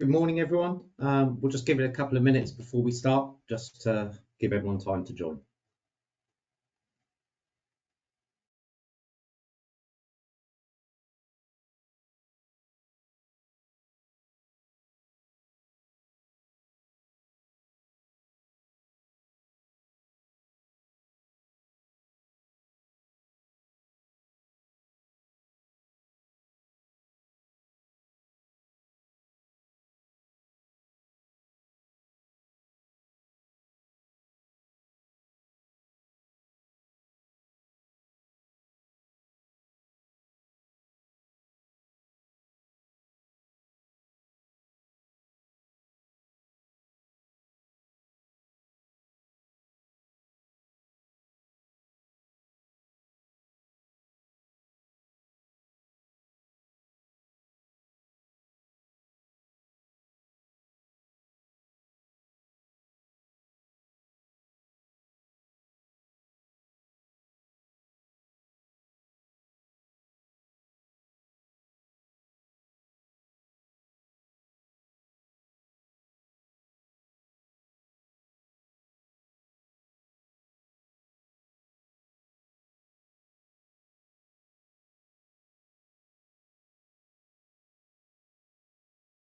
Good morning, everyone. We'll just give it a couple of minutes before we start, just to give everyone time to join.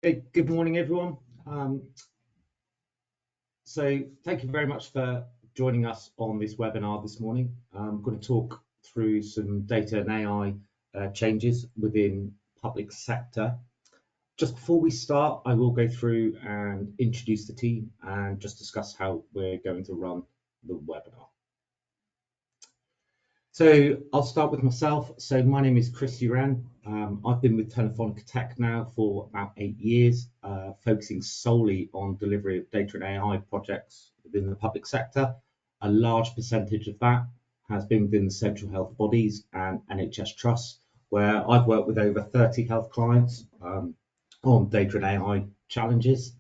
Okay, good morning, everyone. So thank you very much for joining us on this webinar this morning. I'm going to talk through some data and AI changes within public sector. Just before we start, I will go through and introduce the team and just discuss how we're going to run the webinar. So I'll start with myself. So my name is Chris Uran. I've been with Telefónica Tech now for about 8 years, focusing solely on delivery of data and AI projects within the public sector. A large percentage of that has been within the central health bodies and NHS trusts, where I've worked with over 30 health clients on data and AI challenges.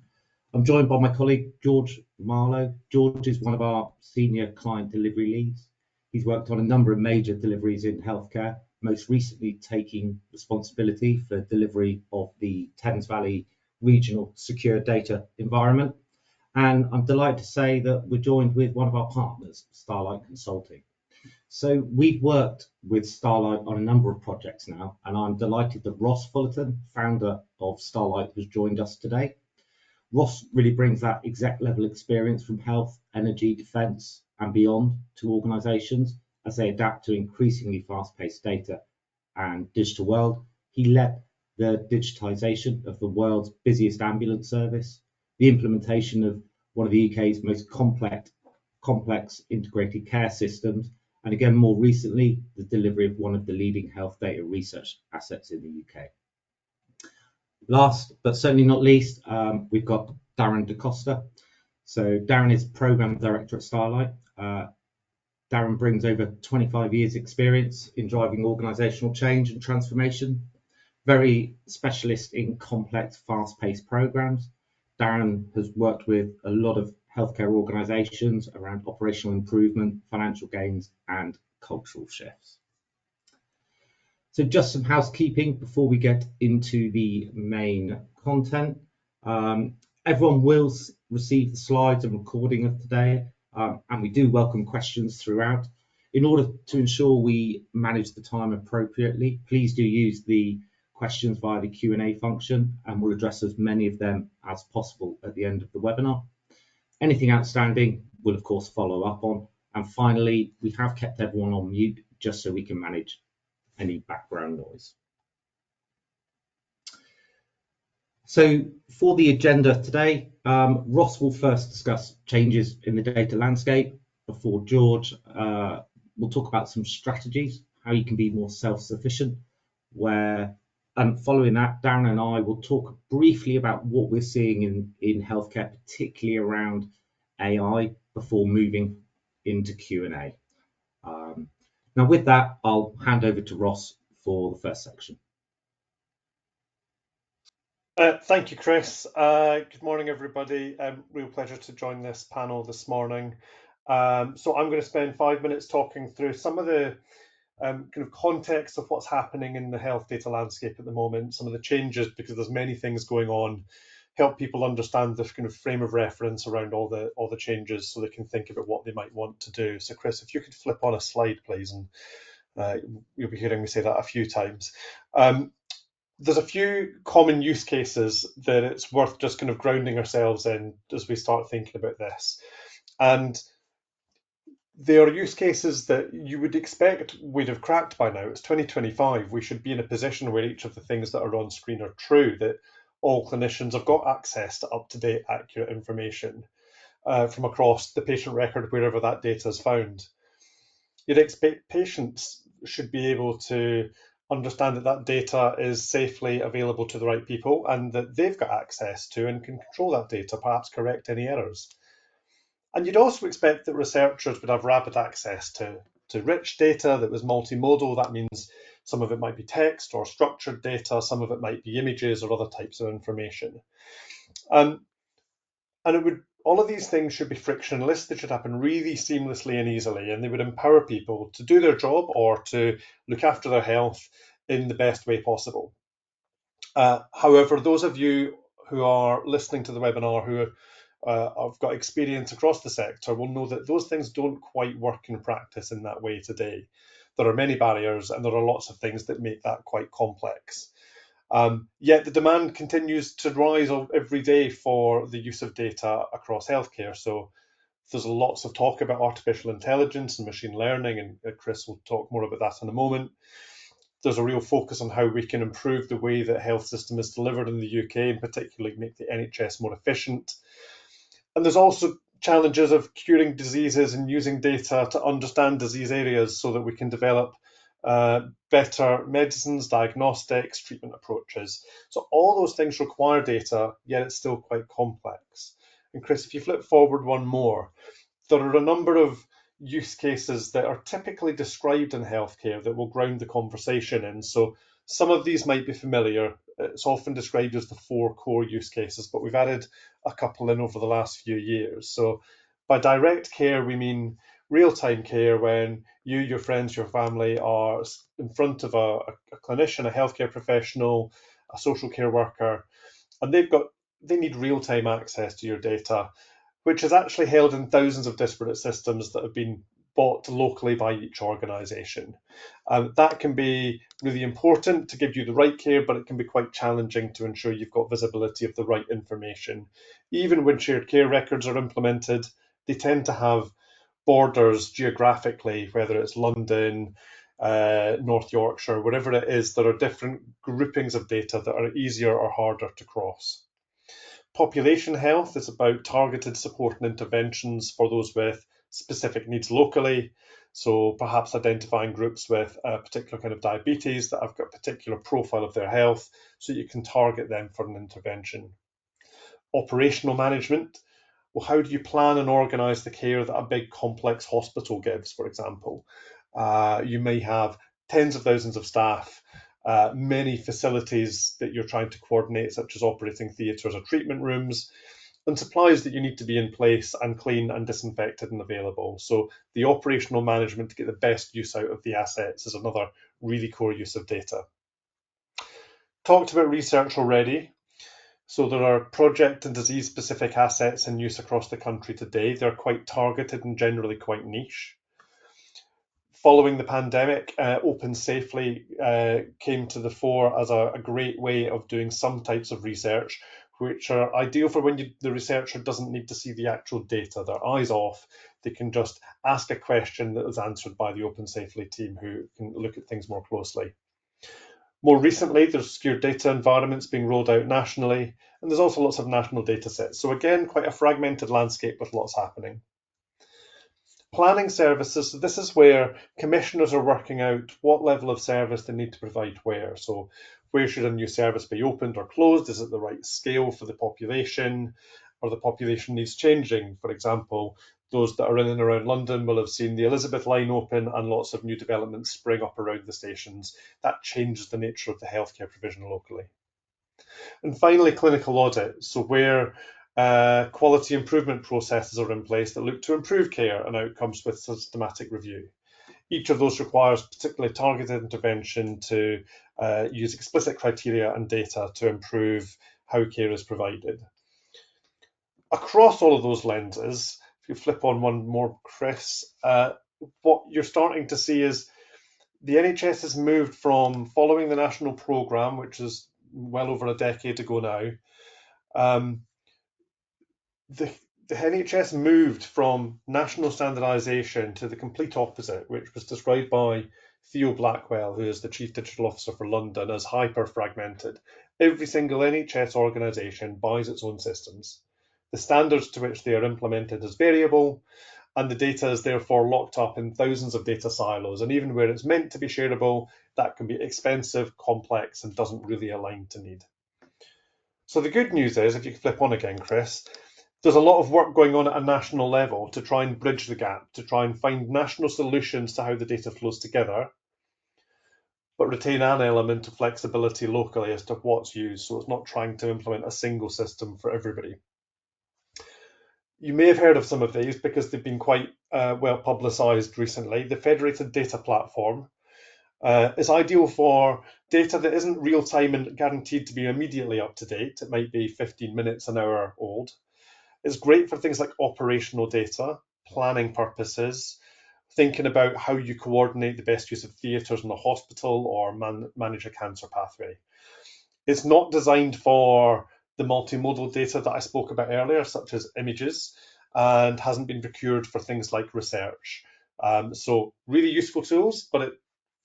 I'm joined by my colleague, George Marlowe. George is one of our senior client delivery leads. He's worked on a number of major deliveries in healthcare, most recently taking responsibility for delivery of the Thames Valley Regional Secure Data Environment. And I'm delighted to say that we're joined with one of our partners, Starlight Consulting. So we've worked with Starlight on a number of projects now, and I'm delighted that Ross Fullerton, founder of Starlight, has joined us today. Ross really brings that exec level experience from health, energy, defence and beyond to organisations as they adapt to increasingly fast-paced data and digital world. He led the digitisation of the world's busiest ambulance service, the implementation of one of the UK's most complex integrated care systems, and again, more recently, the delivery of one of the leading health data research assets in the UK. Last, but certainly not least, we've got Darren DaCosta. So Darren is Programme Director at Starlight. Darren brings over 25 years experience in driving organisational change and transformation, very specialist in complex, fast-paced programmes. Darren has worked with a lot of healthcare organisations around operational improvement, financial gains and cultural shifts. So just some housekeeping before we get into the main content. Everyone will receive the slides and recording of today, and we do welcome questions throughout. In order to ensure we manage the time appropriately, please do use the questions via the Q&A function, and we'll address as many of them as possible at the end of the webinar. Anything outstanding, we'll of course follow up on. And finally, we have kept everyone on mute just so we can manage any background noise. So for the agenda today, Ross will first discuss changes in the data landscape before George will talk about some strategies, how you can be more self-sufficient, and following that, Darren and I will talk briefly about what we're seeing in healthcare, particularly around AI, before moving into Q&A. Now with that, I'll hand over to Ross for the first section. Thank you, Chris. Good morning, everybody. Real pleasure to join this panel this morning. So I'm going to spend 5 minutes talking through some of the kind of context of what's happening in the health data landscape at the moment, some of the changes, because there's many things going on. help people understand the kind of frame of reference around all the changes, so they can think about what they might want to do. So Chris, if you could flip on a slide, please, and you'll be hearing me say that a few times. There's a few common use cases that it's worth just kind of grounding ourselves in as we start thinking about this. And they are use cases that you would expect we'd have cracked by now. It's 2025. We should be in a position where each of the things that are on screen are true, that all clinicians have got access to up-to-date, accurate information from across the patient record, wherever that data is found. You'd expect patients should be able to understand that that data is safely available to the right people and that they've got access to and can control that data, perhaps correct any errors. And you'd also expect that researchers would have rapid access to rich data that was multimodal. That means some of it might be text or structured data, some of it might be images or other types of information. And all of these things should be frictionless. They should happen really seamlessly and easily, and they would empower people to do their job or to look after their health in the best way possible. However, those of you who are listening to the webinar who have got experience across the sector will know that those things don't quite work in practice in that way today. There are many barriers and there are lots of things that make that quite complex. Yet the demand continues to rise every day for the use of data across healthcare. So there's lots of talk about artificial intelligence and machine learning, and Chris will talk more about that in a moment. There's a real focus on how we can improve the way that health system is delivered in the UK, and particularly make the NHS more efficient. And there's also challenges of curing diseases and using data to understand disease areas so that we can develop better medicines, diagnostics, treatment approaches. So all those things require data, yet it's still quite complex. And Chris, if you flip forward one more, there are a number of use cases that are typically described in healthcare that will ground the conversation in. So some of these might be familiar. It's often described as the 4 core use cases, but we've added a couple in over the last few years. So by direct care, we mean real-time care when you, your friends, your family are in front of a clinician, a healthcare professional, a social care worker, and they need real-time access to your data, which is actually held in thousands of disparate systems that have been bought locally by each organisation. That can be really important to give you the right care, but it can be quite challenging to ensure you've got visibility of the right information. Even when shared care records are implemented, they tend to have borders geographically, whether it's London, North Yorkshire, wherever it is, there are different groupings of data that are easier or harder to cross. Population health is about targeted support and interventions for those with specific needs locally. So perhaps identifying groups with a particular kind of diabetes that have got a particular profile of their health, so you can target them for an intervention. Operational management. Well, how do you plan and organise the care that a big complex hospital gives, for example? You may have tens of thousands of staff, many facilities that you're trying to coordinate, such as operating theatres or treatment rooms, and supplies that you need to be in place and clean and disinfected and available. So the operational management to get the best use out of the assets is another really core use of data. Talked about research already. So there are project and disease-specific assets in use across the country today. They're quite targeted and generally quite niche. Following the pandemic, Open Safely came to the fore as a great way of doing some types of research, which are ideal for when the researcher doesn't need to see the actual data. Their eyes off, they can just ask a question that is answered by the Open Safely team, who can look at things more closely. More recently, there's secure data environments being rolled out nationally, and there's also lots of national data sets. So again, quite a fragmented landscape with lots happening. Planning services, so this is where commissioners are working out what level of service they need to provide where. So where should a new service be opened or closed? Is it the right scale for the population? Or the population needs changing? For example, those that are in and around London will have seen the Elizabeth line open and lots of new developments spring up around the stations. That changes the nature of the healthcare provision locally. And finally, clinical audit. So where quality improvement processes are in place that look to improve care and outcomes with systematic review. Each of those requires particularly targeted intervention to use explicit criteria and data to improve how care is provided. across all of those lenses, if you flip on one more, Chris, what you're starting to see is the NHS has moved from following the national programme, which is well over a decade ago now. Um, the, the NHS moved from national standardisation to the complete opposite, which was described by Theo Blackwell, who is the Chief Digital Officer for London, as hyper-fragmented. Every single NHS organisation buys its own systems. The standards to which they are implemented is variable, and the data is therefore locked up in thousands of data silos. And even where it's meant to be shareable, that can be expensive, complex, and doesn't really align to need. So the good news is, if you can flip on again, Chris, there's a lot of work going on at a national level to try and bridge the gap, to try and find national solutions to how the data flows together, but retain an element of flexibility locally as to what's used, so it's not trying to implement a single system for everybody. You may have heard of some of these because they've been quite well publicised recently. The Federated Data Platform is ideal for data that isn't real-time and guaranteed to be immediately up to date. It might be 15 minutes, an hour old. It's great for things like operational data, planning purposes, thinking about how you coordinate the best use of theatres in a hospital or manage a cancer pathway. It's not designed for the multimodal data that I spoke about earlier, such as images, and hasn't been procured for things like research. So really useful tools, but it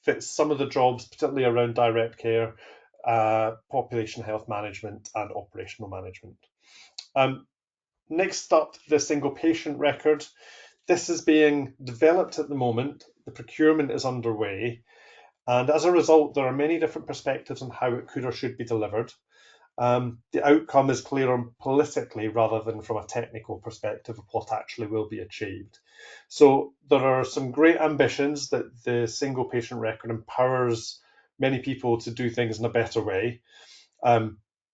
fits some of the jobs, particularly around direct care, population health management, and operational management. Next up, the single patient record. This is being developed at the moment. The procurement is underway. And as a result, there are many different perspectives on how it could or should be delivered. The outcome is clearer politically rather than from a technical perspective of what actually will be achieved. So there are some great ambitions that the single patient record empowers many people to do things in a better way.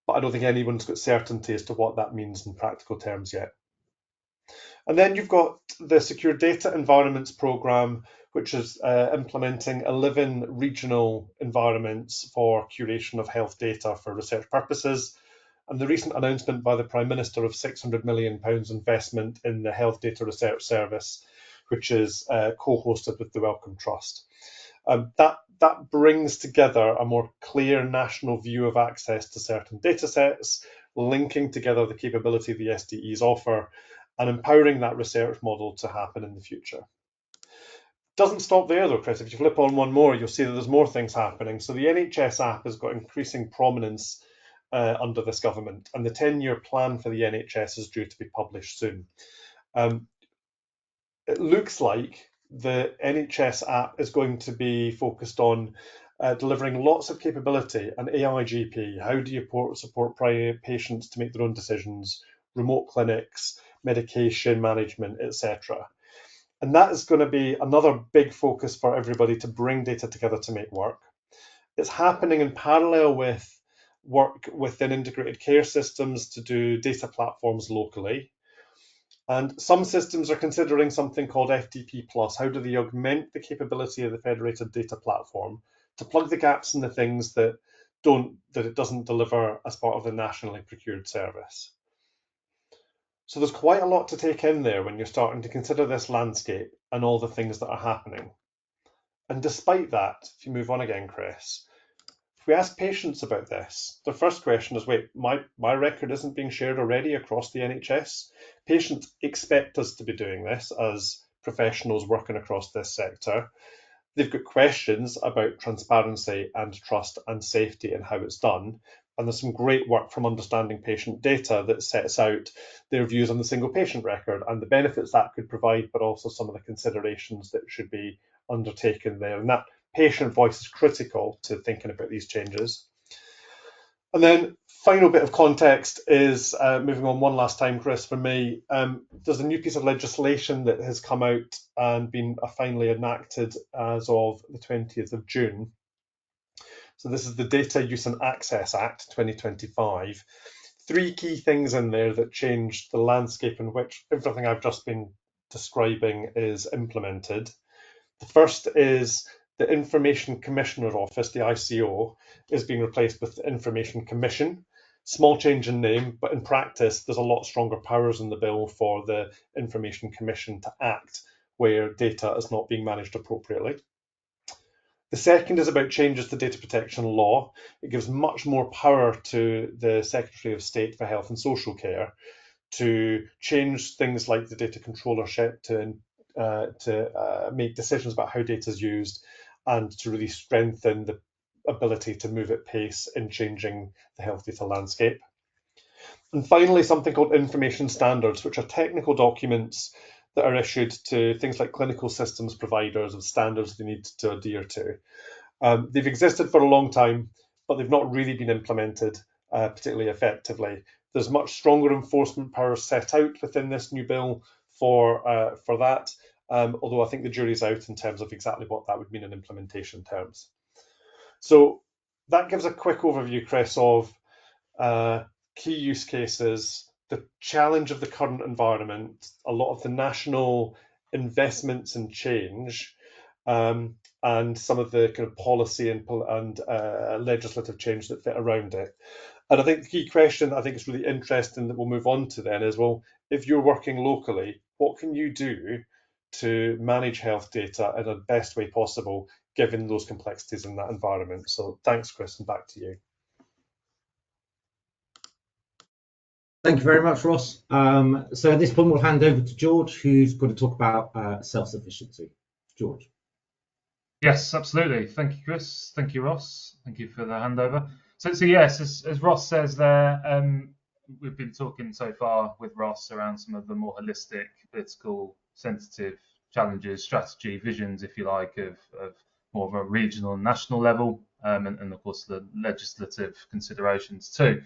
But I don't think anyone's got certainty as to what that means in practical terms yet. And then you've got the Secure Data Environments Programme, which is implementing 11 regional environments for curation of health data for research purposes. And the recent announcement by the Prime Minister of £600 million investment in the Health Data Research Service, which is co-hosted with the Wellcome Trust. That brings together a more clear national view of access to certain data sets, linking together the capability the SDEs offer and empowering that research model to happen in the future. Doesn't stop there though, Chris. If you flip on one more, you'll see that there's more things happening. So the NHS app has got increasing prominence under this government, and the 10-year plan for the NHS is due to be published soon. It looks like the NHS app is going to be focused on delivering lots of capability, an AI GP. How do you support patients to make their own decisions, remote clinics, medication management, etc. And that is going to be another big focus for everybody to bring data together to make work. It's happening in parallel with work within integrated care systems to do data platforms locally. And some systems are considering something called FDP+. How do they augment the capability of the federated data platform to plug the gaps in the things that it doesn't deliver as part of the nationally procured service? So there's quite a lot to take in there when you're starting to consider this landscape and all the things that are happening. And despite that, if you move on again, Chris, if we ask patients about this, the first question is, wait, my record isn't being shared already across the NHS? Patients expect us to be doing this as professionals working across this sector. They've got questions about transparency and trust and safety and how it's done. And there's some great work from Understanding Patient Data that sets out their views on the single patient record and the benefits that could provide, but also some of the considerations that should be undertaken there. And that patient voice is critical to thinking about these changes. And then final bit of context is, moving on one last time, Chris, for me, there's a new piece of legislation that has come out and been finally enacted as of the 20th of June. So this is the Data Use and Access Act 2025. Three key things in there that change the landscape in which everything I've just been describing is implemented. The first is the Information Commissioner Office, the ICO, is being replaced with the Information Commission. Small change in name, but in practice, there's a lot stronger powers in the bill for the Information Commission to act where data is not being managed appropriately. The second is about changes to data protection law. It gives much more power to the Secretary of State for Health and Social Care to change things like the data controllership to make decisions about how data is used and to really strengthen the ability to move at pace in changing the health data landscape. And finally, something called information standards, which are technical documents that are issued to things like clinical systems providers of standards they need to adhere to. They've existed for a long time, but they've not really been implemented particularly effectively. There's much stronger enforcement powers set out within this new bill for that, although I think the jury's out in terms of exactly what that would mean in implementation terms. So that gives a quick overview, Chris, of key use cases, the challenge of the current environment, a lot of the national investments and change, and some of the kind of policy and legislative change that fit around it. And I think the key question I think is really interesting that we'll move on to then is, well, if you're working locally, what can you do to manage health data in the best way possible, given those complexities in that environment? So thanks, Chris, and back to you. Thank you very much, Ross. So at this point, we'll hand over to George, who's going to talk about self-sufficiency. George. Yes, absolutely. Thank you, Chris. Thank you, Ross. Thank you for the handover. So yes, as Ross says there, we've been talking so far with Ross around some of the more holistic, political, sensitive challenges, strategy, visions, if you like, of more of a regional and national level, and of course the legislative considerations too.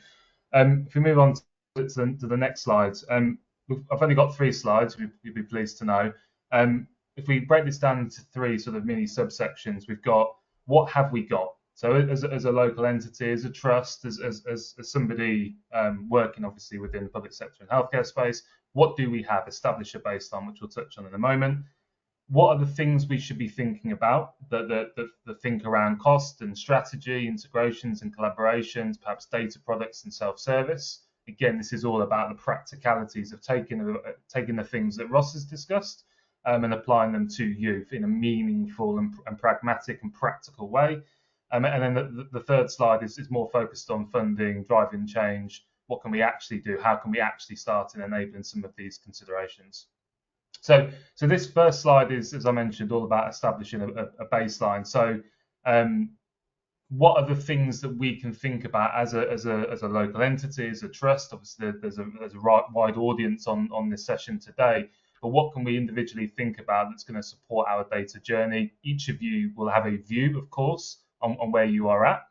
If we move on to the next slides, I've only got 3 slides, you'd be pleased to know. If we break this down into 3 sort of mini subsections, we've got what have we got? So as a local entity, as a trust, as somebody working obviously within the public sector and healthcare space, what do we have? Establish a baseline, which we'll touch on in a moment. What are the things we should be thinking about? The think around cost and strategy, integrations and collaborations, perhaps data products and self-service. Again, this is all about the practicalities of taking the things that Ross has discussed and applying them to youth in a meaningful and pragmatic and practical way. And then the third slide is more focused on funding, driving change. What can we actually do? How can we actually start in enabling some of these considerations? So this first slide is, as I mentioned, all about establishing a baseline. So what are the things that we can think about as a local entity, as a trust? Obviously, there's a wide audience on this session today. But what can we individually think about that's going to support our data journey? Each of you will have a view, of course, on where you are at.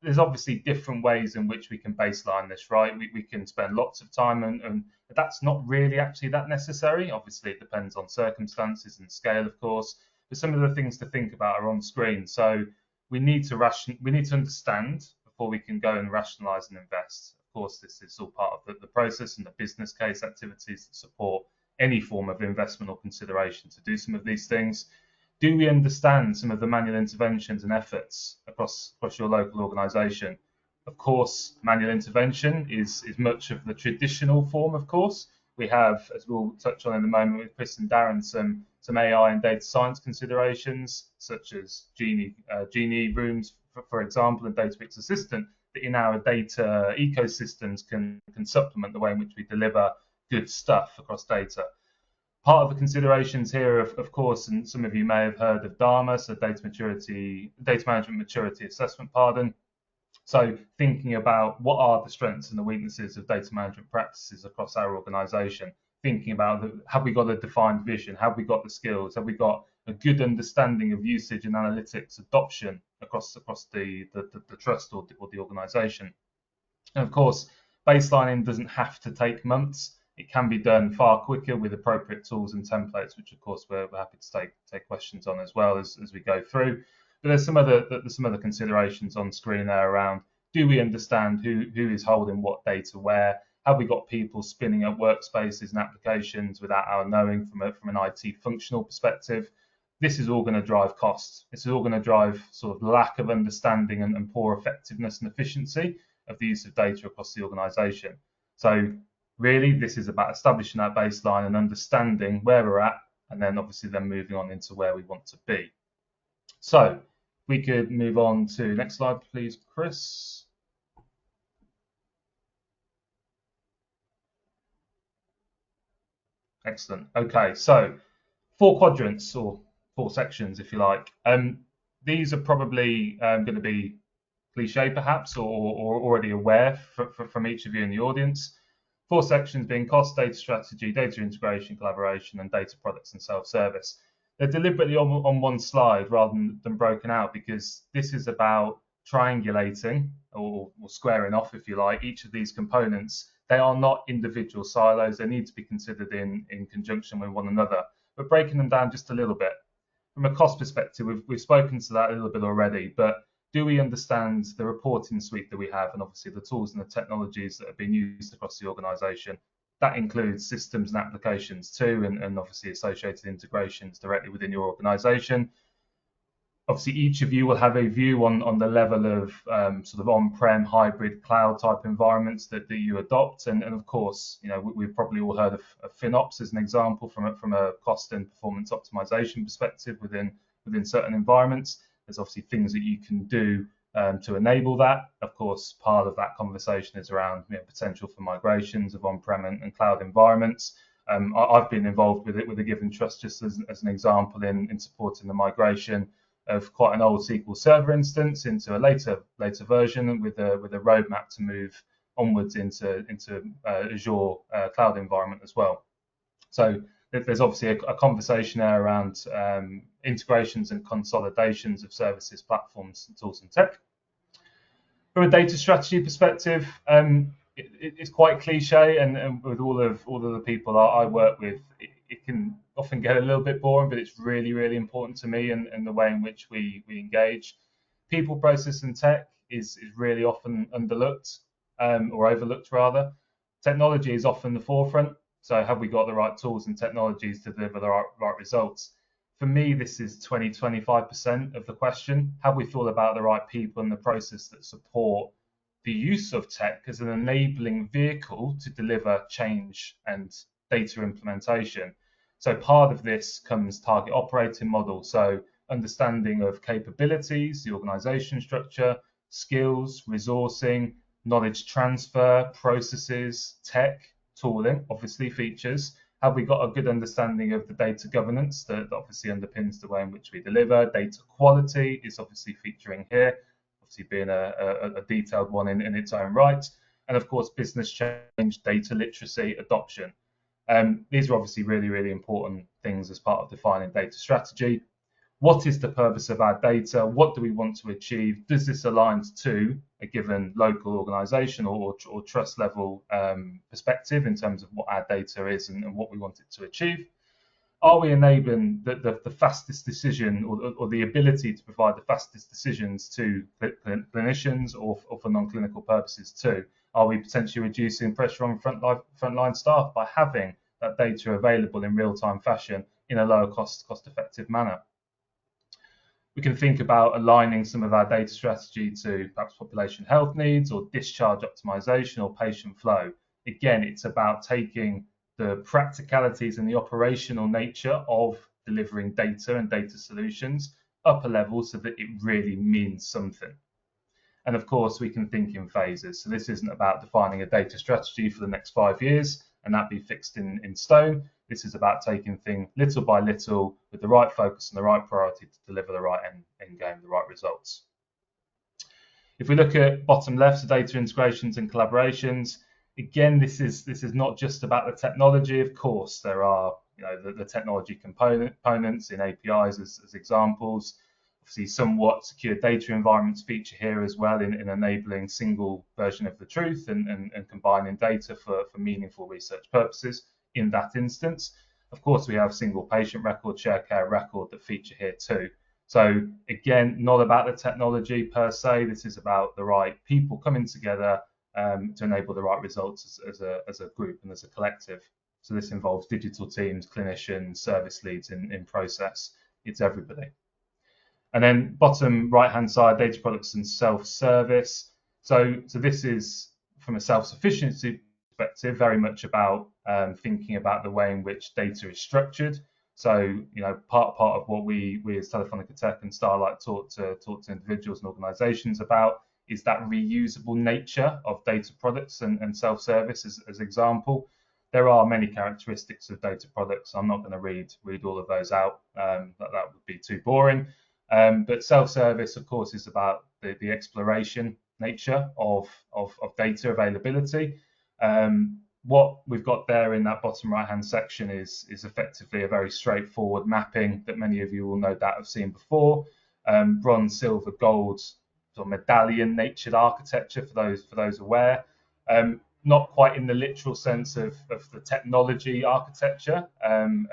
There's obviously different ways in which we can baseline this, right? We can spend lots of time, and that's not really actually that necessary. Obviously, it depends on circumstances and scale, of course. But some of the things to think about are on screen. So we need to understand before we can go and rationalise and invest. Of course, this is all part of the process and the business case activities that support any form of investment or consideration to do some of these things. Do we understand some of the manual interventions and efforts across your local organisation? Of course, manual intervention is much of the traditional form, of course. We have, as we'll touch on in a moment with Chris and Darren, some AI and data science considerations, such as Genie rooms, for example, and Databricks Assistant, that in our data ecosystems can supplement the way in which we deliver good stuff across data. Part of the considerations here, of course, and some of you may have heard of DAMA, so Data Management Maturity Assessment, So thinking about what are the strengths and the weaknesses of data management practices across our organisation, thinking about have we got a defined vision, have we got the skills, have we got a good understanding of usage and analytics adoption across the trust or the organisation. And of course, baselining doesn't have to take months. It can be done far quicker with appropriate tools and templates, which of course we're happy to take questions on as well as we go through. But there's some other considerations on screen there around, do we understand who is holding what data where? Have we got people spinning up workspaces and applications without our knowing from an IT functional perspective? This is all going to drive costs. This is all going to drive sort of lack of understanding and poor effectiveness and efficiency of the use of data across the organisation. So really, this is about establishing that baseline and understanding where we're at, and then obviously then moving on into where we want to be. So we could move on to next slide, please, Chris. Excellent. Okay, so 4 quadrants, or 4 sections, if you like. These are probably going to be cliche, perhaps, or already aware from each of you in the audience. 4 sections being cost, data strategy, data integration, collaboration, and data products and self-service. They're deliberately on one slide rather than broken out, because this is about triangulating or squaring off, if you like, each of these components. They are not individual silos. They need to be considered in conjunction with one another, but breaking them down just a little bit. From a cost perspective, we've spoken to that a little bit already, but do we understand the reporting suite that we have, and obviously the tools and the technologies that have been used across the organisation? That includes systems and applications too, and obviously associated integrations directly within your organisation. Obviously, each of you will have a view on the level of sort of on-prem, hybrid, cloud type environments that you adopt, and of course, you know, we've probably all heard of FinOps as an example from a cost and performance optimization perspective within certain environments. There's obviously things that you can do to enable that. Of course, part of that conversation is around, you know, potential for migrations of on-prem and cloud environments. I've been involved with it with a given trust, just as an example, in supporting the migration of quite an old SQL Server instance into a later version with a roadmap to move onwards into Azure cloud environment as well. So there's obviously a conversation there around integrations and consolidations of services, platforms, tools, and tech. From a data strategy perspective, it's quite cliche, and with all of the people I work with, it can often get a little bit boring, but it's really, really important to me and the way in which we engage. People, process, and tech is really often underlooked, or overlooked rather. Technology is often the forefront. So have we got the right tools and technologies to deliver the right results? For me, this is 20-25% of the question. Have we thought about the right people and the process that support the use of tech as an enabling vehicle to deliver change and data implementation? So part of this comes target operating model. So understanding of capabilities, the organization structure, skills, resourcing, knowledge transfer, processes, tech, tooling, obviously features. Have we got a good understanding of the data governance that obviously underpins the way in which we deliver? Data quality is obviously featuring here, obviously being a detailed one in its own right. And of course, business change, data literacy, adoption. These are obviously really, really important things as part of defining data strategy. What is the purpose of our data? What do we want to achieve? Does this align to a given local organisation or trust level perspective in terms of what our data is and what we want it to achieve? Are we enabling the fastest decision or the ability to provide the fastest decisions to clinicians or for non-clinical purposes too? Are we potentially reducing pressure on frontline staff by having that data available in real-time fashion in a lower cost-effective manner? We can think about aligning some of our data strategy to perhaps population health needs or discharge optimization or patient flow. Again, it's about taking the practicalities and the operational nature of delivering data and data solutions up a level so that it really means something. And of course, we can think in phases. So this isn't about defining a data strategy for the next 5 years and that be fixed in stone. This is about taking things little by little with the right focus and the right priority to deliver the right end game, the right results. If we look at bottom left, so data integrations and collaborations, again, this is not just about the technology. Of course, there are, you know, the technology components in APIs as examples. Obviously, somewhat secure data environments feature here as well in enabling single version of the truth and combining data for meaningful research purposes. In that instance, of course, we have single patient record, share care record that feature here too. So again, not about the technology per se. This is about the right people coming together to enable the right results as a group and as a collective. So this involves digital teams, clinicians, service leads in process. It's everybody. And then bottom right-hand side, data products and self-service. So this is, from a self-sufficiency perspective, very much about thinking about the way in which data is structured. So, part of what we as Telefónica Tech and Starlight talk to individuals and organisations about is that reusable nature of data products and self-service as example. There are many characteristics of data products. I'm not going to read all of those out. That would be too boring. But self-service, of course, is about the exploration nature of data availability. What we've got there in that bottom right-hand section is effectively a very straightforward mapping that many of you will no doubt have seen before. Bronze, silver, gold, sort of medallion natured architecture for those aware. Not quite in the literal sense of the technology architecture and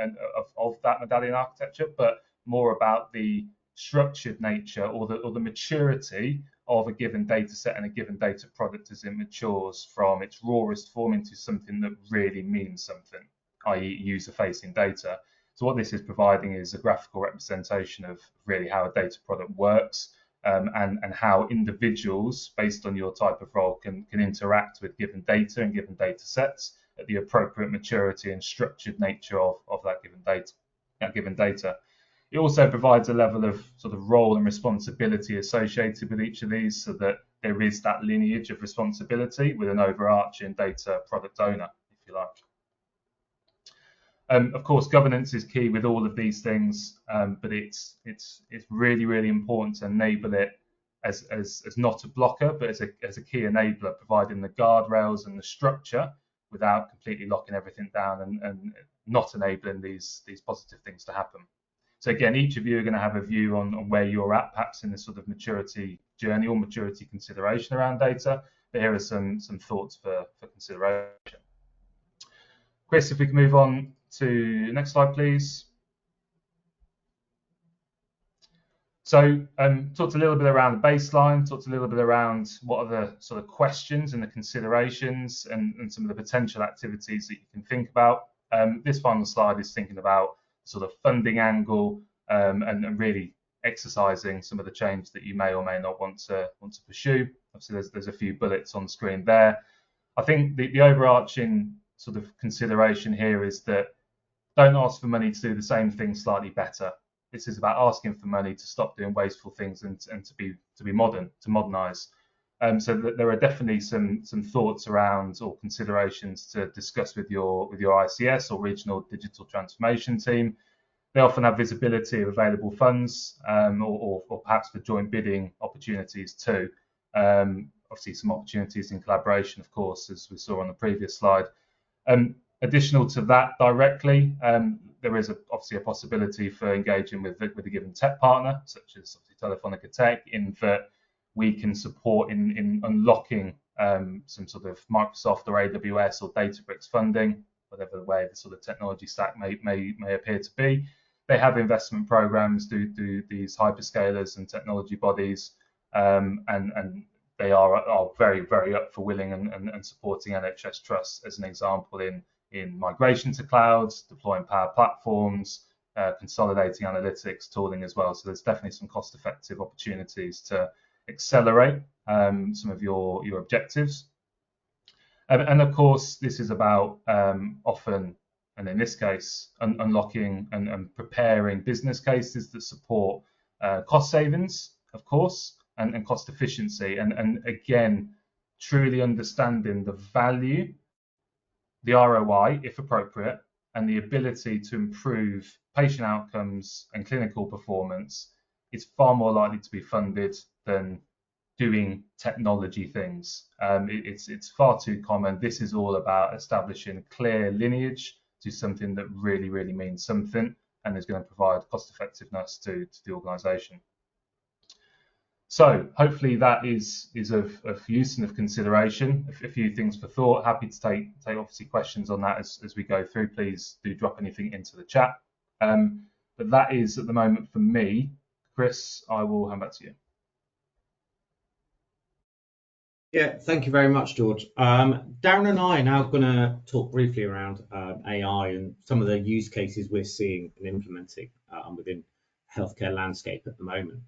of that medallion architecture, but more about the structured nature or the maturity of a given data set and a given data product as it matures from its rawest form into something that really means something, i.e. user-facing data. So what this is providing is a graphical representation of really how a data product works, and how individuals, based on your type of role, can interact with given data and given data sets at the appropriate maturity and structured nature of that given data. It also provides a level of sort of role and responsibility associated with each of these, so that there is that lineage of responsibility with an overarching data product owner, if you like. Of course, governance is key with all of these things, but it's really, really important to enable it as not a blocker, but as a key enabler, providing the guardrails and the structure without completely locking everything down and not enabling these positive things to happen. So again, each of you are going to have a view on where you're at, perhaps in this sort of maturity journey or maturity consideration around data. But here are some thoughts for consideration. Chris, if we can move on to the next slide, please. So talked a little bit around the baseline, talked a little bit around what are the sort of questions and the considerations and some of the potential activities that you can think about. This final slide is thinking about sort of funding angle and really exercising some of the change that you may or may not want to pursue. Obviously, there's a few bullets on the screen there. I think the overarching sort of consideration here is that don't ask for money to do the same thing slightly better. This is about asking for money to stop doing wasteful things and to be modern, to modernise. So that there are definitely some thoughts around or considerations to discuss with your ICS or regional digital transformation team. They often have visibility of available funds, or perhaps for joint bidding opportunities too. Obviously, some opportunities in collaboration, of course, as we saw on the previous slide. Additional to that directly, there is obviously a possibility for engaging with a given tech partner, such as obviously Telefónica Tech, in that we can support in unlocking some sort of Microsoft or AWS or Databricks funding, whatever the way the sort of technology stack may appear to be. They have investment programs, do these hyperscalers and technology bodies, and they are very, very up for willing and supporting NHS trusts, as an example, in migration to clouds, deploying power platforms, consolidating analytics, tooling as well. So there's definitely some cost-effective opportunities to accelerate some of your objectives. And of course, this is about often, and in this case, unlocking and preparing business cases that support cost savings, of course, and cost efficiency. And again, truly understanding the value, the ROI, if appropriate, and the ability to improve patient outcomes and clinical performance is far more likely to be funded than doing technology things. It's far too common. This is all about establishing clear lineage to something that really, really means something and is going to provide cost effectiveness to the organisation. So hopefully that is of use and of consideration. A few things for thought. Happy to take obviously questions on that as we go through. Please do drop anything into the chat. But that is at the moment for me. Chris, I will hand back to you. Yeah, thank you very much, George. Darren and I are now going to talk briefly around AI and some of the use cases we're seeing and implementing within healthcare landscape at the moment.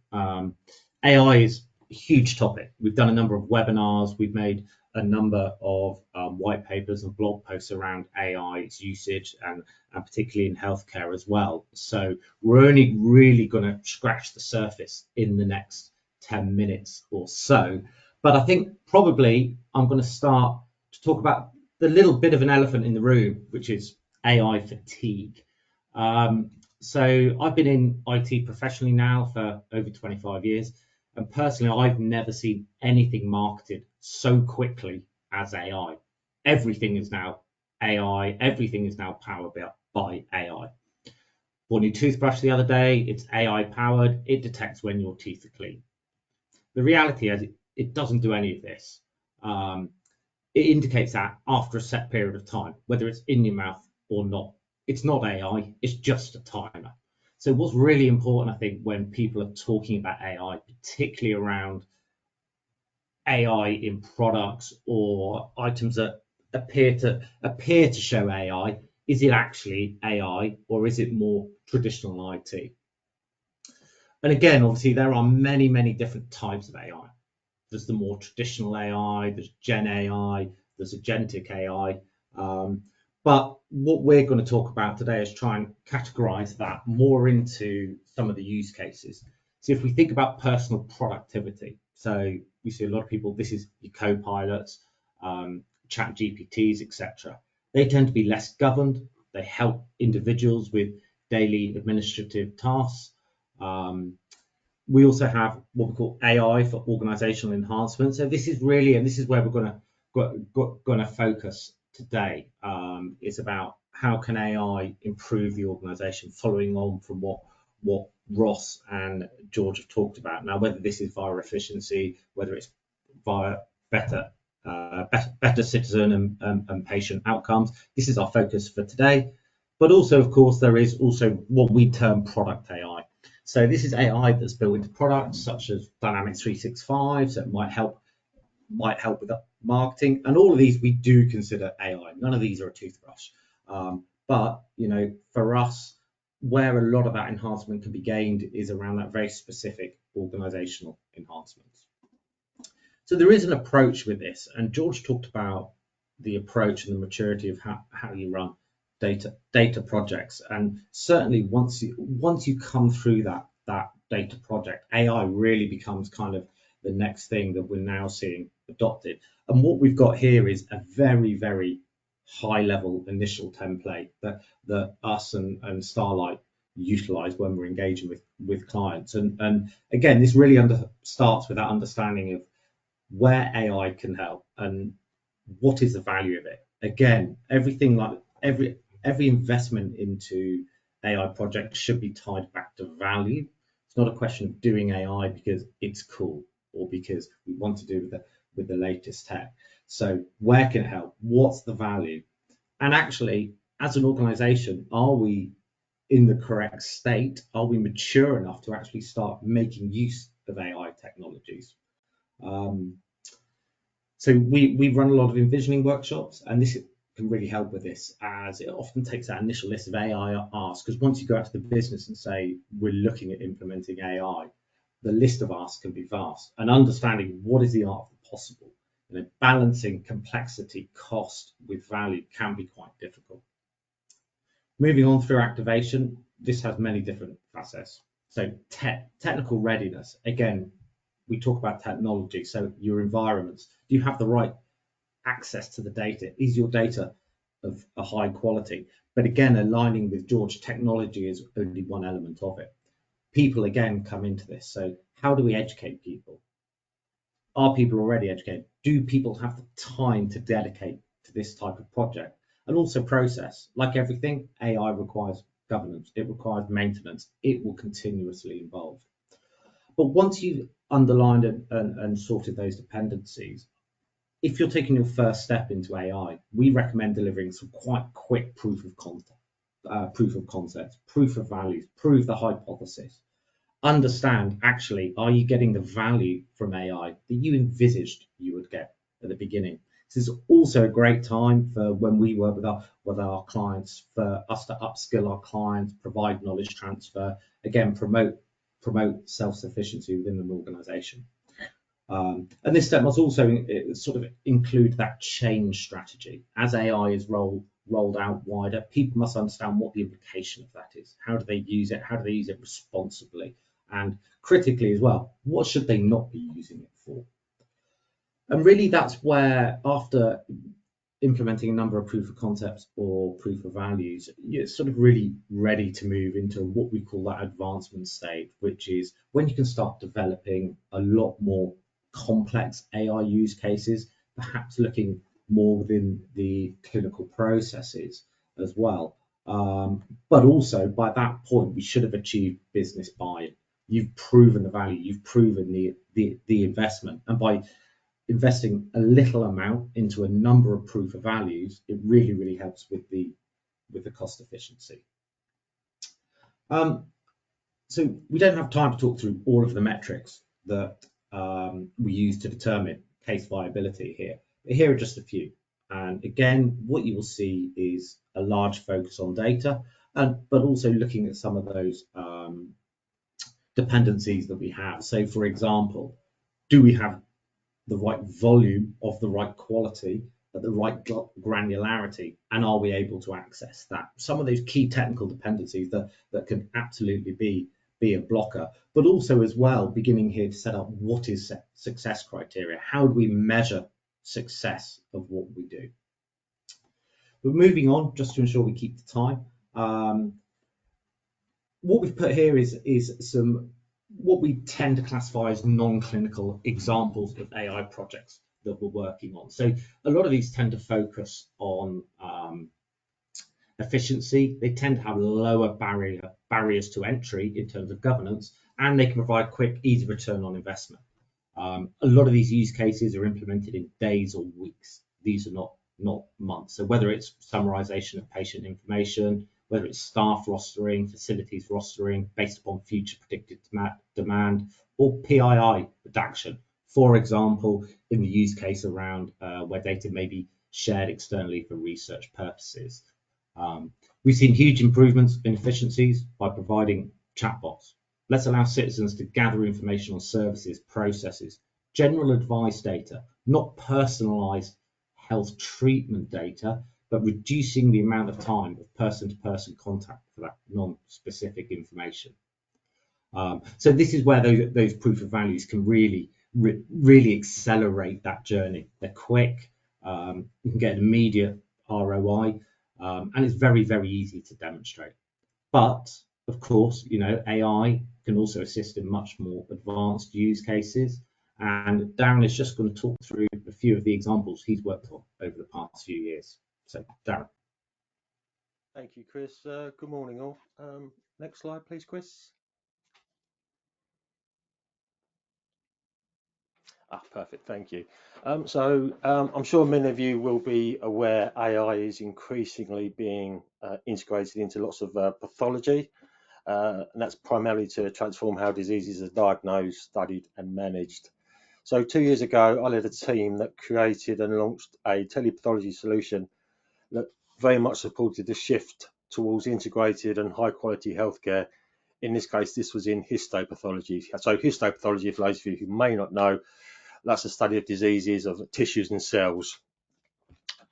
AI is huge topic. We've done a number of webinars. We've made a number of white papers and blog posts around AI, its usage, and particularly in healthcare as well. So we're only really going to scratch the surface in the next 10 minutes or so. But I think probably I'm going to start to talk about the little bit of an elephant in the room, which is AI fatigue. So I've been in IT professionally now for over 25 years. And personally, I've never seen anything marketed so quickly as AI. Everything is now AI. Everything is now powered by AI. Bought a new toothbrush the other day. It's AI powered. It detects when your teeth are clean. The reality is it doesn't do any of this. It indicates that after a set period of time, whether it's in your mouth or not. It's not AI. It's just a timer. So what's really important, I think, when people are talking about AI, particularly around AI in products or items that appear to show AI, is it actually AI or is it more traditional IT? And again, obviously, there are many, many different types of AI. There's the more traditional AI, there's Gen AI, there's agentic AI. But what we're going to talk about today is try and categorize that more into some of the use cases. So if we think about personal productivity, so we see a lot of people, this is your co-pilots, chat GPTs, etc. They tend to be less governed. They help individuals with daily administrative tasks. We also have what we call AI for organizational enhancement. So this is really, and this is where we're going to focus today. It's about how can AI improve the organization, following on from what Ross and George have talked about. Now, whether this is via efficiency, whether it's via better citizen and patient outcomes, this is our focus for today. But also, of course, there is also what we term product AI. So this is AI that's built into products such as Dynamics 365, so it might help with marketing, and all of these we do consider AI. None of these are a toothbrush, but for us, where a lot of that enhancement can be gained is around that very specific organizational enhancements. So there is an approach with this, and George talked about the approach and the maturity of how you run data projects, and certainly once you come through that data project, AI really becomes kind of the next thing that we're now seeing adopted. And what we've got here is a very, very high level initial template that us and Starlight utilize when we're engaging with clients. And again, this really starts with that understanding of where AI can help and what is the value of it. Again, everything like every investment into AI projects should be tied back to value. It's not a question of doing AI because it's cool or because we want to do with the latest tech. So where can it help? What's the value? And actually, as an organization, are we in the correct state? Are we mature enough to actually start making use of AI technologies? So we run a lot of envisioning workshops, and this can really help with this, as it often takes that initial list of AI asks, because once you go out to the business and say, we're looking at implementing AI, the list of asks can be vast, and understanding what is the art of the possible, balancing complexity, cost with value can be quite difficult. Moving on through activation, this has many different facets. So technical readiness, again, we talk about technology, so your environments, do you have the right access to the data? Is your data of a high quality? But again, aligning with George, technology is only one element of it. People again come into this. So how do we educate people? Are people already educated? Do people have the time to dedicate to this type of project? And also process. Like everything, AI requires governance. It requires maintenance. It will continuously evolve. But once you've underlined and sorted those dependencies, if you're taking your first step into AI, we recommend delivering some quite quick proof of concept, proof of values, prove the hypothesis. Understand, actually, are you getting the value from AI that you envisaged you would get at the beginning? This is also a great time for when we work with our clients, for us to upskill our clients, provide knowledge transfer, again, promote self-sufficiency within an organization. And this step must also sort of include that change strategy. As AI is rolled out wider, people must understand what the implication of that is. How do they use it? How do they use it responsibly? And critically as well, what should they not be using it for? And really that's where, after implementing a number of proof of concepts or proof of values, you're sort of really ready to move into what we call that advancement stage, which is when you can start developing a lot more complex AI use cases, perhaps looking more within the clinical processes as well. But also by that point, we should have achieved business buy-in. You've proven the value, you've proven the investment, and by investing a little amount into a number of proof of values, it really helps with the cost efficiency. So we don't have time to talk through all of the metrics that we use to determine case viability here, but here are just a few. And again, what you will see is a large focus on data, but also looking at some of those dependencies that we have. So for example, do we have the right volume of the right quality at the right granularity, and are we able to access that? Some of those key technical dependencies that can absolutely be a blocker, but also as well beginning here to set up what is success criteria. How do we measure success of what we do? But moving on, just to ensure we keep the time, what we've put here is some what we tend to classify as non-clinical examples of AI projects that we're working on. So a lot of these tend to focus on efficiency. They tend to have lower barriers to entry in terms of governance, and they can provide quick, easy return on investment. A lot of these use cases are implemented in days or weeks. These are not months. So whether it's summarization of patient information, whether it's staff rostering, facilities rostering based upon future predicted demand, or PII redaction, for example, in the use case around where data may be shared externally for research purposes. We've seen huge improvements in efficiencies by providing chatbots. Let's allow citizens to gather information on services, processes, general advice data, not personalized health treatment data, but reducing the amount of time of person-to-person contact for that non-specific information. So this is where those proof of values can really accelerate that journey. They're quick, you can get an immediate ROI, and it's very easy to demonstrate. But of course, AI can also assist in much more advanced use cases. And Darren is just going to talk through a few of the examples he's worked on over the past few years. So, Darren. Thank you, Chris. Good morning, all. Next slide, please, Chris. Perfect. Thank you. I'm sure many of you will be aware AI is increasingly being integrated into lots of pathology, and that's primarily to transform how diseases are diagnosed, studied, and managed. So 2 years ago, I led a team that created and launched a telepathology solution that very much supported the shift towards integrated and high-quality healthcare. In this case, this was in histopathology. So histopathology, for those of you who may not know, that's the study of diseases of tissues and cells.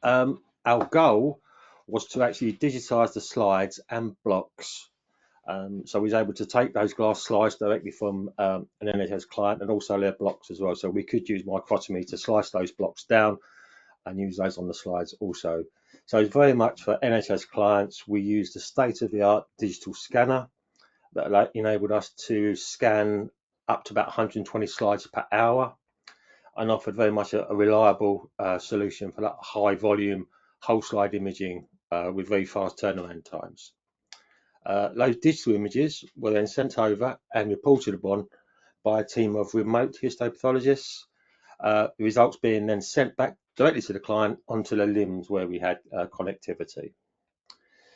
Our goal was to actually digitize the slides and blocks. So we was able to take those glass slides directly from an NHS client and also their blocks as well. So we could use microtomy to slice those blocks down and use those on the slides also. So it's very much for NHS clients. We used a state-of-the-art digital scanner that enabled us to scan up to about 120 slides per hour, and offered very much a reliable solution for that high volume whole slide imaging with very fast turnaround times. Those digital images were then sent over and reported upon by a team of remote histopathologists, the results being then sent back directly to the client onto the LIMS where we had connectivity.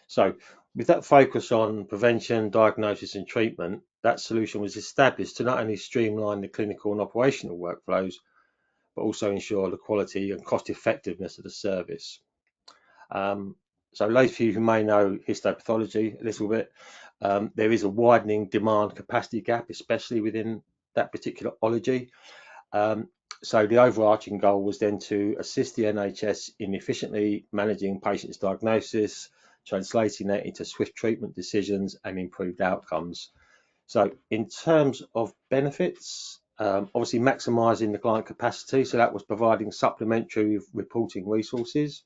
So with that focus on prevention, diagnosis and treatment, that solution was established to not only streamline the clinical and operational workflows, but also ensure the quality and cost effectiveness of the service. So those of you who may know histopathology a little bit, there is a widening demand capacity gap, especially within that particular ology. So the overarching goal was then to assist the NHS in efficiently managing patients' diagnosis, translating that into swift treatment decisions and improved outcomes. So in terms of benefits, obviously maximising the client capacity, so that was providing supplementary reporting resources.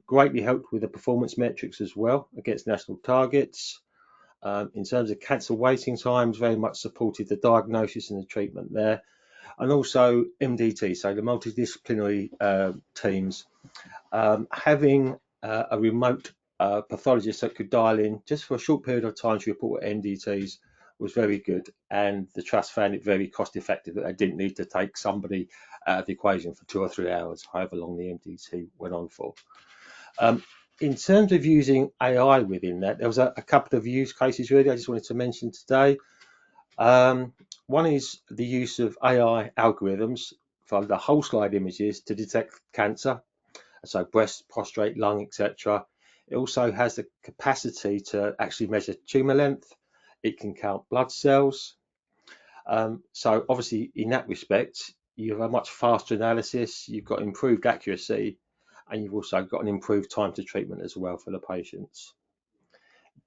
Greatly helped with the performance metrics as well against national targets. In terms of cancer waiting times, very much supported the diagnosis and the treatment there. And also MDT, so the multidisciplinary teams, having a remote pathologist that could dial in just for a short period of time to report MDTs was very good, and the trust found it very cost effective that they didn't need to take somebody out of the equation for 2 or 3 hours, however long the MDT went on for. In terms of using AI within that, there was a couple of use cases really I just wanted to mention today. One is the use of AI algorithms for the whole slide images to detect cancer, so breast, prostate, lung, etc. It also has the capacity to actually measure tumour length. It can count blood cells. So obviously in that respect, you have a much faster analysis, you've got improved accuracy, and you've also got an improved time to treatment as well for the patients.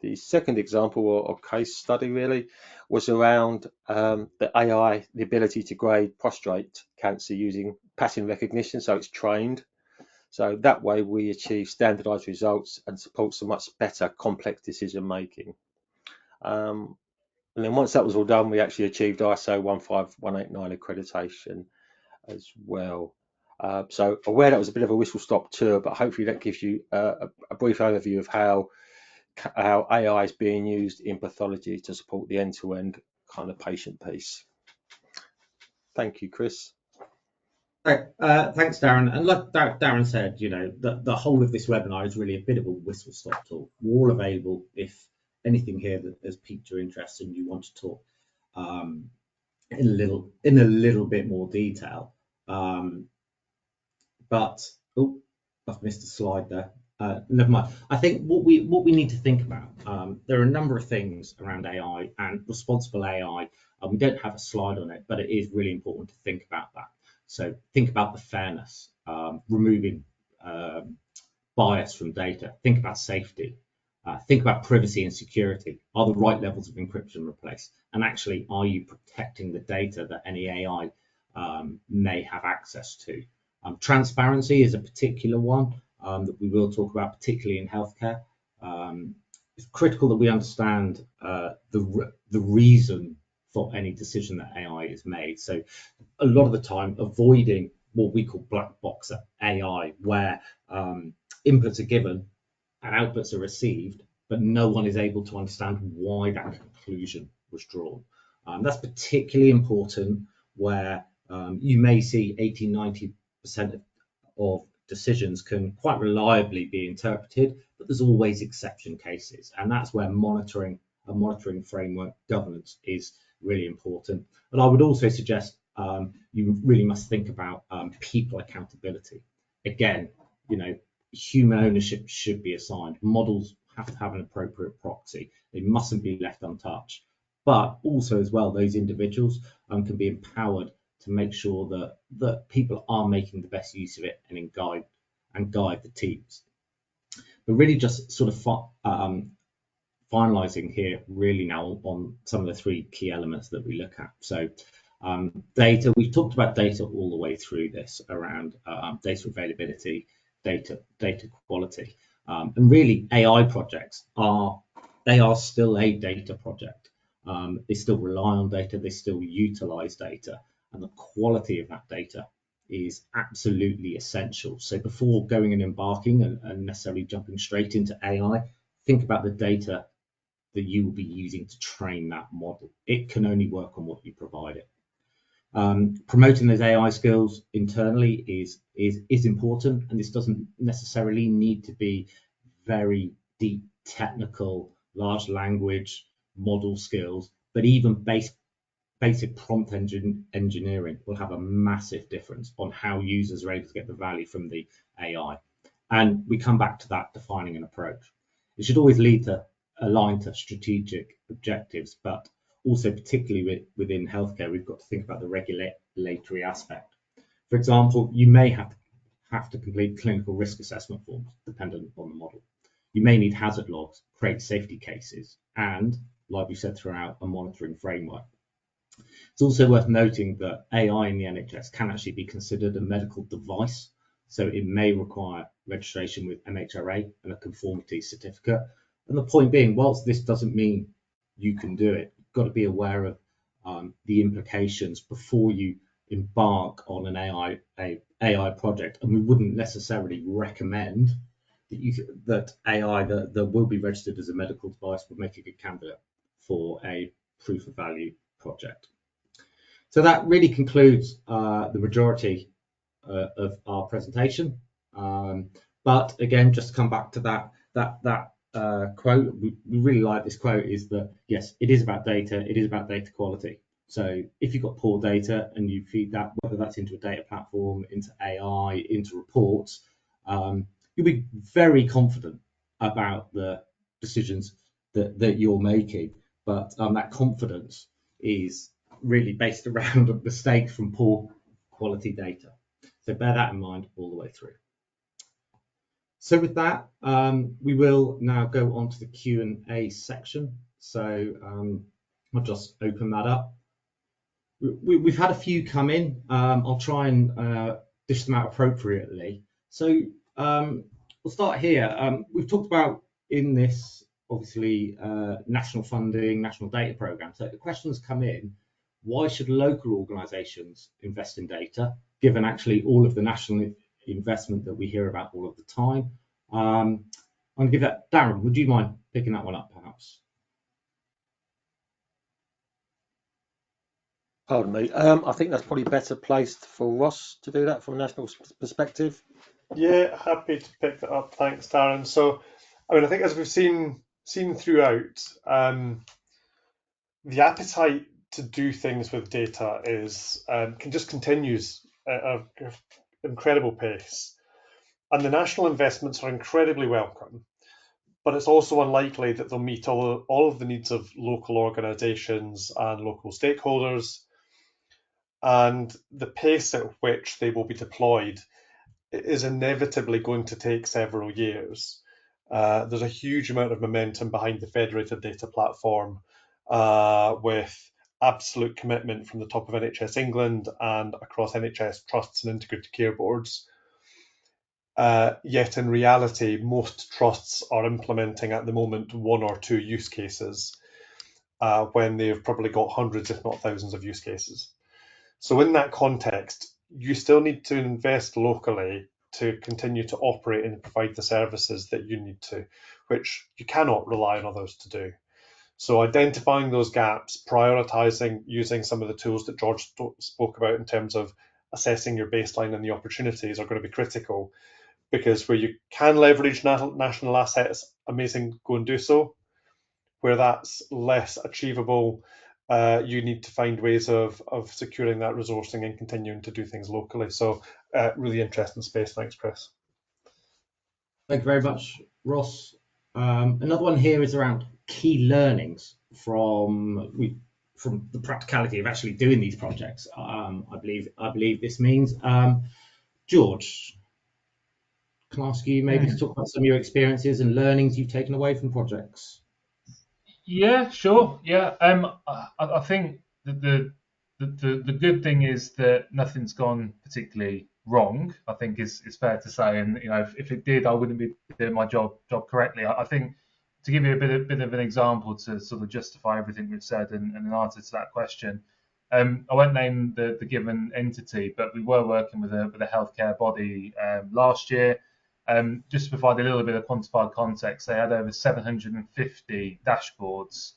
The second example or case study really was around the AI, the ability to grade prostate cancer using pattern recognition, so it's trained. So that way we achieve standardized results and supports a much better complex decision making. And then once that was all done, we actually achieved ISO 15189 accreditation as well. So aware that was a bit of a whistle stop tour, but hopefully that gives you a brief overview of how AI is being used in pathology to support the end-to-end kind of patient piece. Thank you, Chris. Thanks, Darren. And like Darren said, you know, the whole of this webinar is really a bit of a whistle-stop talk. We're all available if anything here that has piqued your interest and you want to talk in a little bit more detail. But oh, I've missed a slide there. Never mind. I think what we need to think about, there are a number of things around AI and responsible AI. We don't have a slide on it, but it is really important to think about that. So think about the fairness, removing bias from data. Think about safety. Think about privacy and security. Are the right levels of encryption replaced? And actually, are you protecting the data that any AI may have access to? Transparency is a particular one that we will talk about, particularly in healthcare. It's critical that we understand the reason for any decision that AI is made. So a lot of the time, avoiding what we call black box AI, where inputs are given and outputs are received, but no one is able to understand why that conclusion was drawn. That's particularly important where you may see 80–90% of decisions can quite reliably be interpreted, but there's always exception cases, and that's where a monitoring framework governance is really important. And I would also suggest you really must think about people accountability. Again, you know, human ownership should be assigned. Models have to have an appropriate proxy. They mustn't be left untouched. But also as well, those individuals can be empowered to make sure that people are making the best use of it and guide the teams. But really just sort of finalizing here really now on some of the three key elements that we look at. So data, we've talked about data all the way through this around data availability, data quality, and really AI projects are still a data project. They still rely on data, they still utilize data, and the quality of that data is absolutely essential. So before going and embarking and necessarily jumping straight into AI, think about the data that you will be using to train that model. It can only work on what you provide it. Promoting those AI skills internally is important, and this doesn't necessarily need to be very deep technical large language model skills, but even basic prompt engineering will have a massive difference on how users are able to get the value from the AI. And we come back to that defining an approach. It should always align to strategic objectives, but also particularly within healthcare, we've got to think about the regulatory aspect. For example, you may have to complete clinical risk assessment forms dependent on the model. You may need hazard logs, create safety cases, and, like we said throughout, a monitoring framework. It's also worth noting that AI in the NHS can actually be considered a medical device, so it may require registration with MHRA and a conformity certificate. And the point being, whilst this doesn't mean you can do it, you've got to be aware of the implications before you embark on an AI project. And we wouldn't necessarily recommend that AI that will be registered as a medical device would make a good candidate for a proof of value project. So that really concludes the majority of our presentation. But again, just to come back to that quote, we really like this quote, is that yes, it is about data, it is about data quality. So if you've got poor data and you feed that, whether that's into a data platform, into AI, into reports, you'll be very confident about the decisions that you're making. But that confidence is really based around mistakes from poor quality data. So bear that in mind all the way through. So with that, we will now go on to the Q&A section. So I'll just open that up. We've had a few come in. I'll try and dish them out appropriately. So we'll start here. We've talked about in this, obviously, national funding, national data program. So the questions come in: why should local organisations invest in data, given actually all of the national investment that we hear about all of the time? I'm going to give that, Darren, would you mind picking that one up, perhaps? Pardon me. I think that's probably better placed for Ross to do that from a national perspective. Yeah, happy to pick that up. Thanks, Darren. So, I mean, I think as we've seen throughout, the appetite to do things with data is can just continues at an incredible pace, and the national investments are incredibly welcome. But it's also unlikely that they'll meet all of the needs of local organisations and local stakeholders, and the pace at which they will be deployed is inevitably going to take several years. There's a huge amount of momentum behind the federated data platform, with absolute commitment from the top of NHS England and across NHS trusts and integrated care boards. Yet in reality, most trusts are implementing at the moment 1 or 2 use cases, when they've probably got hundreds, if not thousands, of use cases. So in that context, you still need to invest locally to continue to operate and provide the services that you need to, which you cannot rely on others to do. So identifying those gaps, prioritising, using some of the tools that George spoke about in terms of assessing your baseline and the opportunities are going to be critical, because where you can leverage national assets, amazing, go and do so. Where that's less achievable, you need to find ways of securing that resourcing and continuing to do things locally. So really interesting space. Thanks, Chris. Thank you very much, Ross. Another one here is around key learnings from the practicality of actually doing these projects. I believe this means. George, can I ask you maybe to talk about some of your experiences and learnings you've taken away from projects? Yeah, sure. Yeah, I think that the good thing is that nothing's gone particularly wrong. I think is fair to say, and if it did, I wouldn't be doing my job correctly. I think, to give you a bit of an example to sort of justify everything we've said and an answer to that question, I won't name the given entity, but we were working with a healthcare body last year. Just to provide a little bit of quantified context, they had over 750 dashboards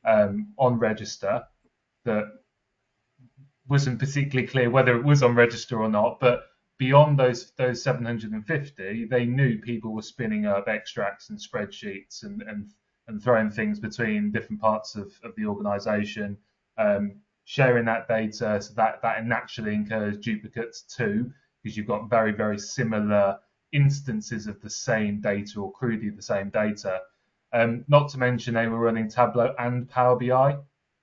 on register that wasn't particularly clear whether it was on register or not, but beyond those 750, they knew people were spinning up extracts and spreadsheets and throwing things between different parts of the organisation, sharing that data, so that naturally incurs duplicates too, because you've got very, very similar instances of the same data or crudely the same data. Not to mention they were running Tableau and Power BI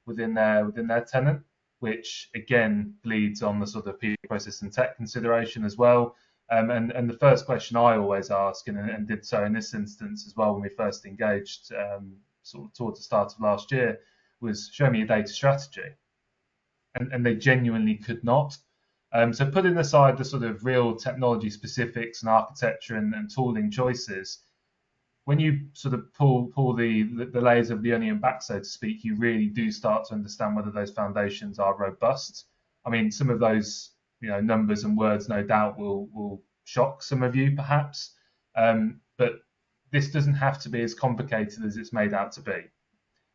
within their tenant. which again bleeds on the sort of people, process and tech consideration as well. And the first question I always ask, and did so in this instance as well when we first engaged sort of towards the start of last year, was show me your data strategy. And they genuinely could not. So putting aside the sort of real technology specifics and architecture and tooling choices, when you sort of pull the layers of the onion back, so to speak, you really do start to understand whether those foundations are robust. I mean, some of those numbers and words no doubt will shock some of you perhaps, but this doesn't have to be as complicated as it's made out to be.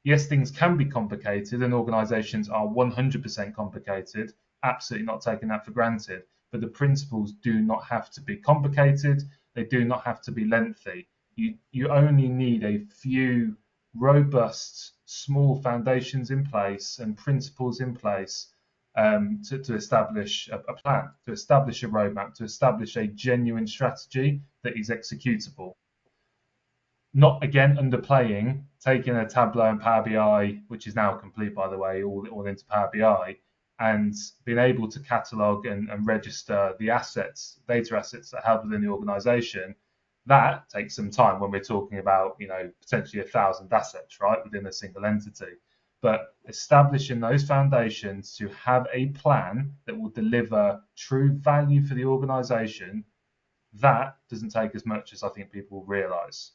Yes, things can be complicated and organizations are 100% complicated, absolutely not taking that for granted, but the principles do not have to be complicated, they do not have to be lengthy. You only need a few robust, small foundations in place and principles in place to establish a plan, to establish a roadmap, to establish a genuine strategy that is executable. Not again underplaying, taking a Tableau and Power BI, which is now complete by the way, all into Power BI, and being able to catalog and register the assets, data assets that have within the organization. That takes some time when we're talking about potentially 1,000 assets, right, within a single entity. But establishing those foundations to have a plan that will deliver true value for the organization, that doesn't take as much as I think people realize.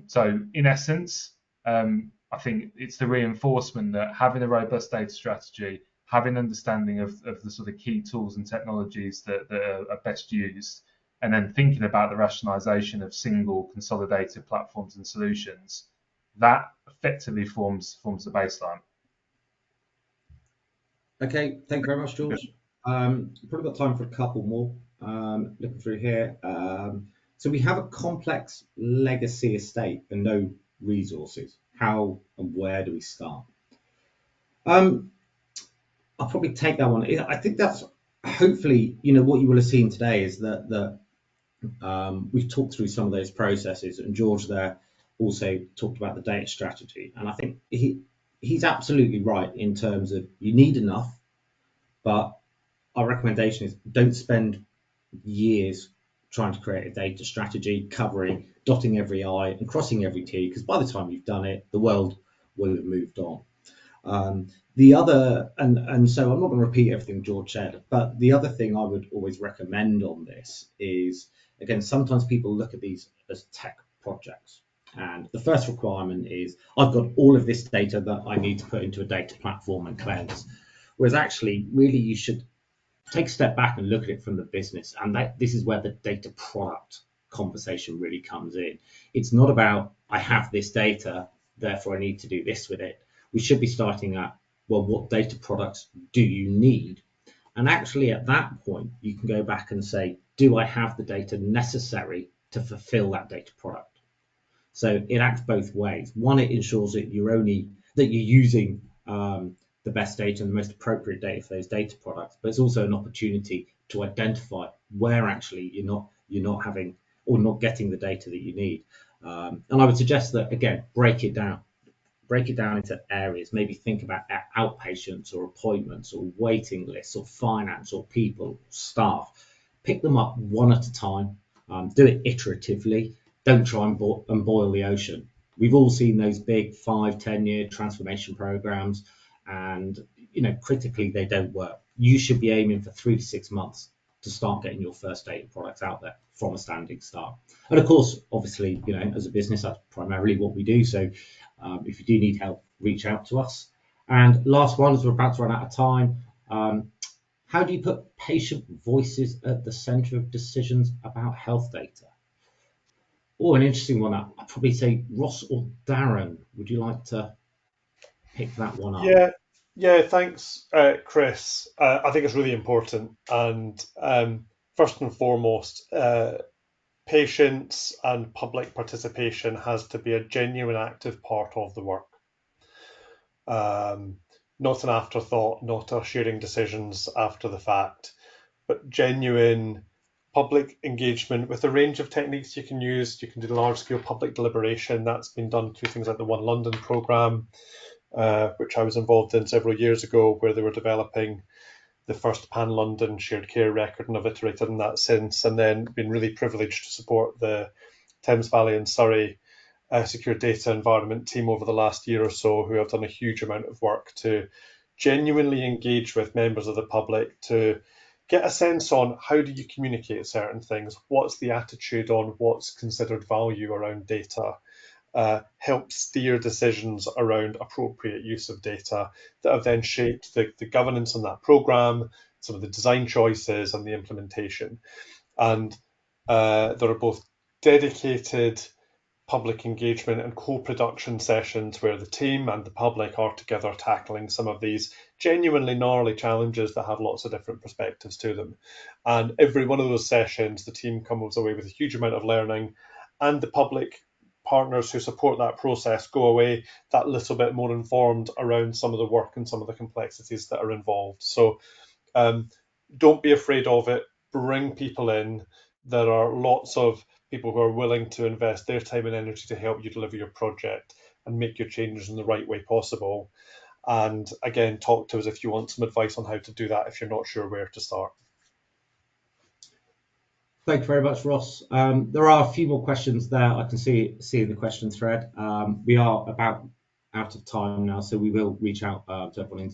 So in essence, I think it's the reinforcement that having a robust data strategy, having understanding of the sort of key tools and technologies that are best used, and then thinking about the rationalization of single consolidated platforms and solutions, that effectively forms the baseline. Okay, thank you very much, George. Probably got time for a couple more. Looking through here. So we have a complex legacy estate and no resources. How and where do we start? I'll probably take that one. I think that's hopefully, what you will have seen today is that we've talked through some of those processes, and George there also talked about the data strategy. And I think he's absolutely right in terms of you need enough, but our recommendation is don't spend years trying to create a data strategy, dotting every I and crossing every T, because by the time you've done it, the world will have moved on. The other, and so I'm not going to repeat everything George said, but the other thing I would always recommend on this is, again, sometimes people look at these as tech projects. And the first requirement is, I've got all of this data that I need to put into a data platform and cleanse. Whereas actually, really, you should take a step back and look at it from the business. And this is where the data product conversation really comes in. It's not about, I have this data, therefore I need to do this with it. We should be starting at, well, what data products do you need? And actually at that point, you can go back and say, do I have the data necessary to fulfill that data product? So it acts both ways. One, it ensures that you're using the best data and the most appropriate data for those data products, but it's also an opportunity to identify where actually you're not having or not getting the data that you need. And I would suggest that, again, break it down into areas. Maybe think about outpatients or appointments or waiting lists or finance or people, or staff. Pick them up one at a time. Do it iteratively. Don't try and boil the ocean. We've all seen those big 5-10 year transformation programs, and critically they don't work. You should be aiming for 3 to 6 months to start getting your first data products out there from a standing start. And of course, obviously, as a business, that's primarily what we do. So if you do need help, reach out to us. And last one, as we're about to run out of time, how do you put patient voices at the center of decisions about health data? Oh, an interesting one. I'd probably say Ross or Darren. Would you like to pick that one up? Yeah, thanks, Chris. I think it's really important. And first and foremost, patients and public participation has to be a genuine active part of the work. Not an afterthought, not a sharing decisions after the fact, but genuine public engagement with a range of techniques you can use. You can do large-scale public deliberation. That's been done through things like the One London programme. which I was involved in several years ago, where they were developing the first pan-London shared care record, and I've iterated in that since, and then been really privileged to support the Thames Valley and Surrey secure data environment team over the last year or so, who have done a huge amount of work to genuinely engage with members of the public to get a sense on how do you communicate certain things, what's the attitude on what's considered value around data, help steer decisions around appropriate use of data that have then shaped the governance on that program, some of the design choices and the implementation. And there are both dedicated public engagement and co-production sessions where the team and the public are together tackling some of these genuinely gnarly challenges that have lots of different perspectives to them. And every one of those sessions, the team comes away with a huge amount of learning, and the public partners who support that process go away that little bit more informed around some of the work and some of the complexities that are involved. So don't be afraid of it. Bring people in. There are lots of people who are willing to invest their time and energy to help you deliver your project and make your changes in the right way possible. And again, talk to us if you want some advice on how to do that if you're not sure where to start. Thank you very much, Ross. There are a few more questions there I can see in the question thread. We are about out of time now, so we will reach out to everyone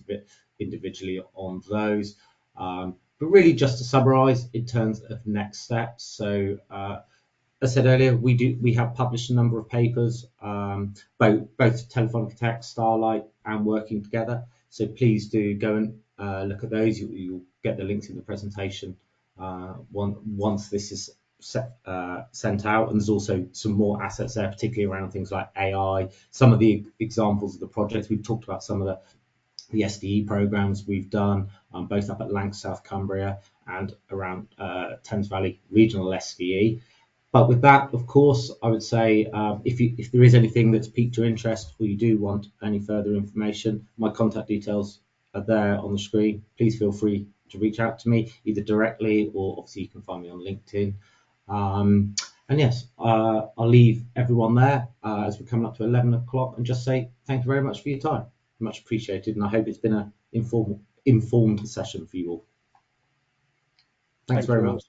individually on those. But really, just to summarise in terms of next steps. So, as I said earlier, we have published a number of papers, both Telefónica Tech, Starlight, and Working Together. So please do go and look at those. You'll get the links in the presentation once this is sent out. And there's also some more assets there, particularly around things like AI. Some of the examples of the projects we've talked about, some of the SDE programs we've done, both up at Lancs, South Cumbria, and around Thames Valley Regional SDE. But with that, of course, I would say if there is anything that's piqued your interest or you do want any further information, my contact details are there on the screen. Please feel free to reach out to me either directly or obviously you can find me on LinkedIn. And yes, I'll leave everyone there as we're coming up to 11 o'clock and just say thank you very much for your time. Much appreciated, and I hope it's been an informed session for you all. Thanks very much.